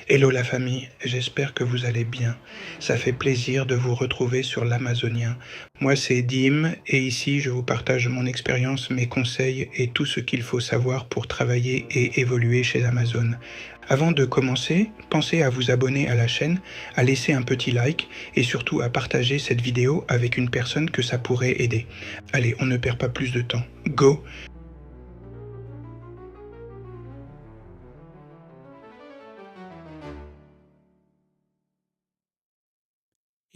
Hello la famille, j'espère que vous allez bien. Ça fait plaisir de vous retrouver sur l'Amazonien. Moi c'est Dim et ici je vous partage mon expérience, mes conseils et tout ce qu'il faut savoir pour travailler et évoluer chez Amazon. Avant de commencer, pensez à vous abonner à la chaîne, à laisser un petit like et surtout à partager cette vidéo avec une personne que ça pourrait aider. Allez, on ne perd pas plus de temps. Go!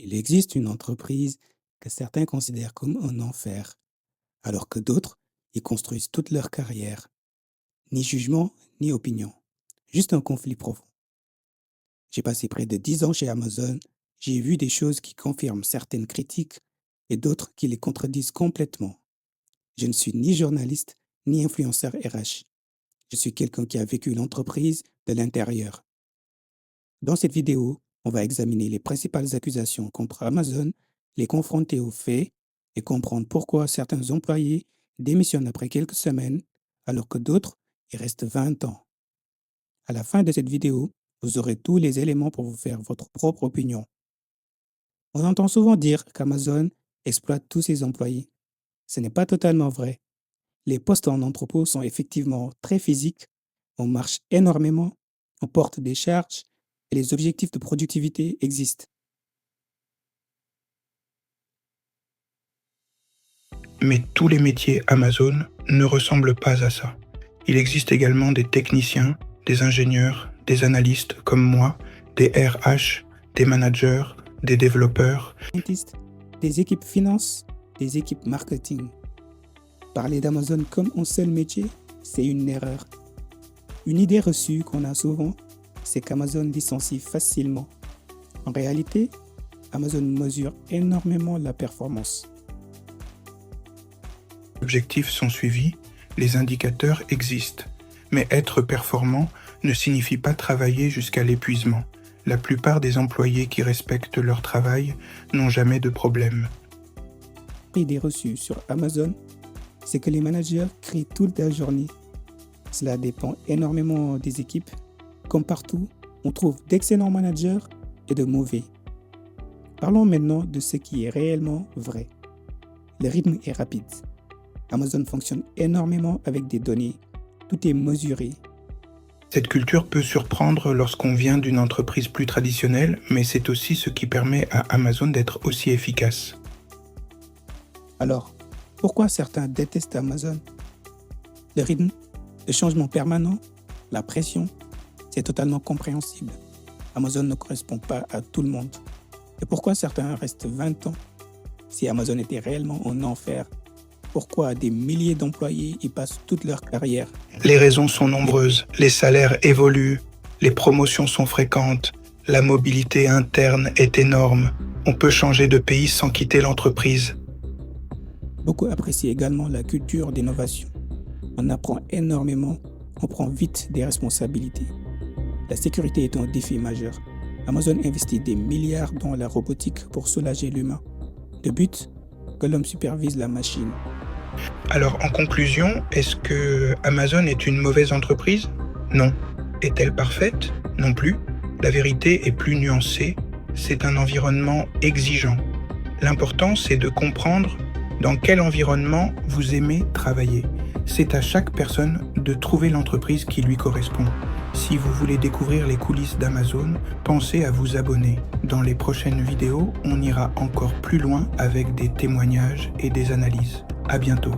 Il existe une entreprise que certains considèrent comme un enfer, alors que d'autres y construisent toute leur carrière. Ni jugement, ni opinion, juste un conflit profond. J'ai passé près de 10 ans chez Amazon, j'ai vu des choses qui confirment certaines critiques et d'autres qui les contredisent complètement. Je ne suis ni journaliste, ni influenceur RH. Je suis quelqu'un qui a vécu l'entreprise de l'intérieur. Dans cette vidéo, on va examiner les principales accusations contre Amazon, les confronter aux faits et comprendre pourquoi certains employés démissionnent après quelques semaines alors que d'autres y restent 20 ans. À la fin de cette vidéo, vous aurez tous les éléments pour vous faire votre propre opinion. On entend souvent dire qu'Amazon exploite tous ses employés. Ce n'est pas totalement vrai. Les postes en entrepôt sont effectivement très physiques, on marche énormément, on porte des charges et les objectifs de productivité existent. Mais tous les métiers Amazon ne ressemblent pas à ça. Il existe également des techniciens, des ingénieurs, des analystes comme moi, des RH, des managers, des développeurs. Des équipes finance, des équipes marketing. Parler d'Amazon comme un seul métier, c'est une erreur. Une idée reçue qu'on a souvent, c'est qu'Amazon licencie facilement. En réalité, Amazon mesure énormément la performance. Les objectifs sont suivis, les indicateurs existent. Mais être performant ne signifie pas travailler jusqu'à l'épuisement. La plupart des employés qui respectent leur travail n'ont jamais de problème. L'idée reçue sur Amazon, c'est que les managers crient toute la journée. Cela dépend énormément des équipes. Comme partout, on trouve d'excellents managers et de mauvais. Parlons maintenant de ce qui est réellement vrai. Le rythme est rapide. Amazon fonctionne énormément avec des données. Tout est mesuré. Cette culture peut surprendre lorsqu'on vient d'une entreprise plus traditionnelle, mais c'est aussi ce qui permet à Amazon d'être aussi efficace. Alors, pourquoi certains détestent Amazon? Le rythme, le changement permanent, la pression, c'est totalement compréhensible. Amazon ne correspond pas à tout le monde. Et pourquoi certains restent 20 ans? Si Amazon était réellement un enfer, pourquoi des milliers d'employés y passent toute leur carrière? Les raisons sont nombreuses. Les salaires évoluent, les promotions sont fréquentes, la mobilité interne est énorme. On peut changer de pays sans quitter l'entreprise. Beaucoup apprécient également la culture d'innovation. On apprend énormément, on prend vite des responsabilités. La sécurité est un défi majeur. Amazon investit des milliards dans la robotique pour soulager l'humain. Le but, que l'homme supervise la machine. Alors en conclusion, est-ce que Amazon est une mauvaise entreprise? Non. Est-elle parfaite? Non plus. La vérité est plus nuancée. C'est un environnement exigeant. L'important, c'est de comprendre dans quel environnement vous aimez travailler. C'est à chaque personne de trouver l'entreprise qui lui correspond. Si vous voulez découvrir les coulisses d'Amazon, pensez à vous abonner. Dans les prochaines vidéos, on ira encore plus loin avec des témoignages et des analyses. À bientôt.